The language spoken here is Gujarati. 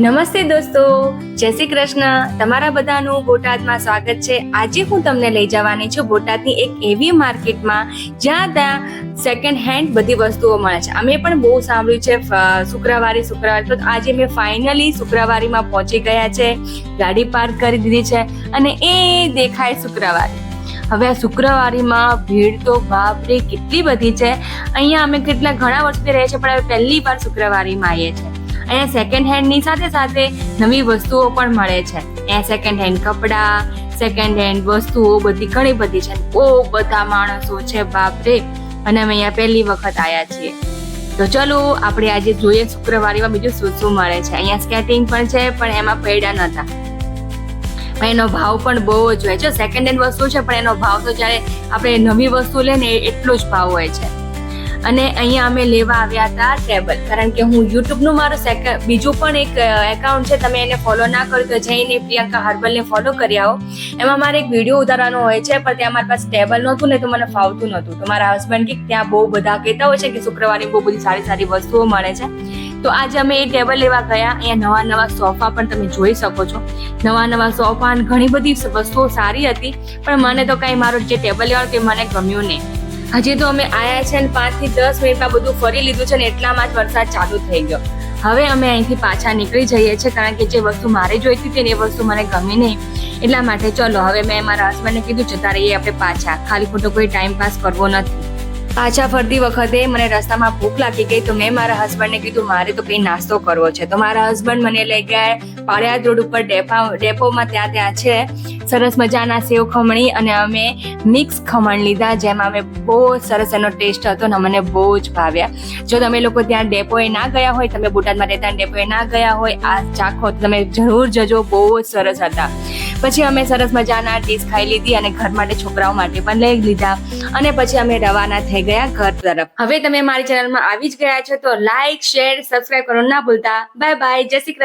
નમસ્તે દોસ્તો, જય શ્રી કૃષ્ણ. તમારા બધાનું બોટાદમાં સ્વાગત છે. આજે હું તમને લઈ જવાની છું બોટાદની એક એવી માર્કેટમાં ત્યાં સેકન્ડ હેન્ડ બધી વસ્તુઓ મળે છે. અમે પણ બહુ સાંભળ્યું છે શુક્રવારે તો આજે મેં ફાઇનલી શુક્રવારીમાં પહોંચી ગયા છે. ગાડી પાર્ક કરી દીધી છે અને એ દેખાય શુક્રવારી. હવે આ શુક્રવારીમાં ભીડ તો બાપરે કેટલી બધી છે. અહીંયા અમે ઘણા વર્ષોથી રહીએ છીએ, પણ હવે પહેલી વાર શુક્રવારીમાં આવીએ છીએ. અહીંયા સેકન્ડ હેન્ડની સાથે સાથે નવી વસ્તુઓ પણ મળે છે. અહીંયા સેકન્ડ હેન્ડ કપડાં, સેકન્ડ હેન્ડ વસ્તુઓ બધી ઘણી બધી છે. બહુ બધા માણસો છે બાપરે, અને અમે અહીંયા પહેલી વખત આવ્યા છીએ. તો ચલો આપણે આજે જોઈએ શુક્રવારીમાં બીજું શું મળે છે. અહીંયા સ્કેટિંગ પણ છે, પણ એમાં પૈડા નતા. એનો ભાવ પણ બહુ જ હોય છે. સેકન્ડ હેન્ડ વસ્તુ છે, પણ એનો ભાવ તો જ્યારે આપણે નવી વસ્તુ લે ને એટલો જ ભાવ હોય છે. અને અહીંયા અમે લેવા આવ્યા હતા ટેબલ, કારણ કે હું યુટ્યુબનું મારું બીજું પણ એક એકાઉન્ટ છે, તમે એને ફોલો ના કરો તો જઈને પ્રિયંકા હર્બલને ફોલો કરી આવો. એમાં મારે એક વિડીયો ઉતારવાનો હોય છે, પણ ત્યાં મારી પાસે ટેબલ નહોતું ને તો મને ફાવતું નહોતું. તો મારા હસબન્ડ કે ત્યાં બહુ બધા કહેતા હોય છે કે શુક્રવારે બહુ બધી સારી સારી વસ્તુઓ મળે છે. તો આજે અમે એ ટેબલ લેવા ગયા. અહીંયા નવા સોફા પણ તમે જોઈ શકો છો. નવા સોફા અને ઘણી બધી વસ્તુઓ સારી હતી, પણ મને તો કાંઈ મારો જે ટેબલ લેવાનું તે મને ગમ્યું નહીં. હજી તો અમે આયા છે ને 5 થી 10 મિનિટમાં બધું ફરી લીધું છે ને એટલામાં જ વરસાદ ચાલુ થઈ ગયો. હવે અમે અહીંથી પાછા નીકળી જઈએ છીએ, કારણ કે જે વસ્તુ મારે જોઈતી હતી ને એ વસ્તુ મને ગમી નહીં. એટલા માટે ચલો હવે મેં મારા હસબન્ડને કીધું છે તારે એ આપણે પાછા, ખાલી ખોટો કોઈ ટાઈમ પાસ કરવો નથી. પાછા ફરતી વખતે મને રસ્તામાં ભૂખ લાગી ગઈ, તો મેં મારા હસબન્ડને કીધું મારે તો કંઈ નાસ્તો કરવો છે. તો મારા હસબન્ડ મને લઈ ગયા પાળિયાદ રોડ ઉપર ડેપોમાં. ત્યાં છે સરસ મજાના સેવ ખમણી, અને અમે મિક્સ ખમણ લીધા, જેમાં અમે બહુ સરસ એનો ટેસ્ટ હતો ને મને બહુ જ ભાવ્યા. જો તમે લોકો ત્યાં ડેપોએ ના ગયા હોય, તમે બોટાદમાં રહેતા ડેપોએ ના ગયા હોય, આ ચાખો તો તમે જરૂર જજો, બહુ જ સરસ હતા. પછી અમે સરસ મજાના ડીશ ખાઈ લીધી અને ઘર માટે છોકરાઓ માટે પણ લઈ લીધા, અને પછી અમે રવાના થઈ ગયા ઘર તરફ. હવે તમે મારી ચેનલમાં આવી જ ગયા છો તો લાઈક, શેર, સબસ્ક્રાઇબ કરવાનું ના ભૂલતા. બાય બાય, જય શ્રી કૃષ્ણ.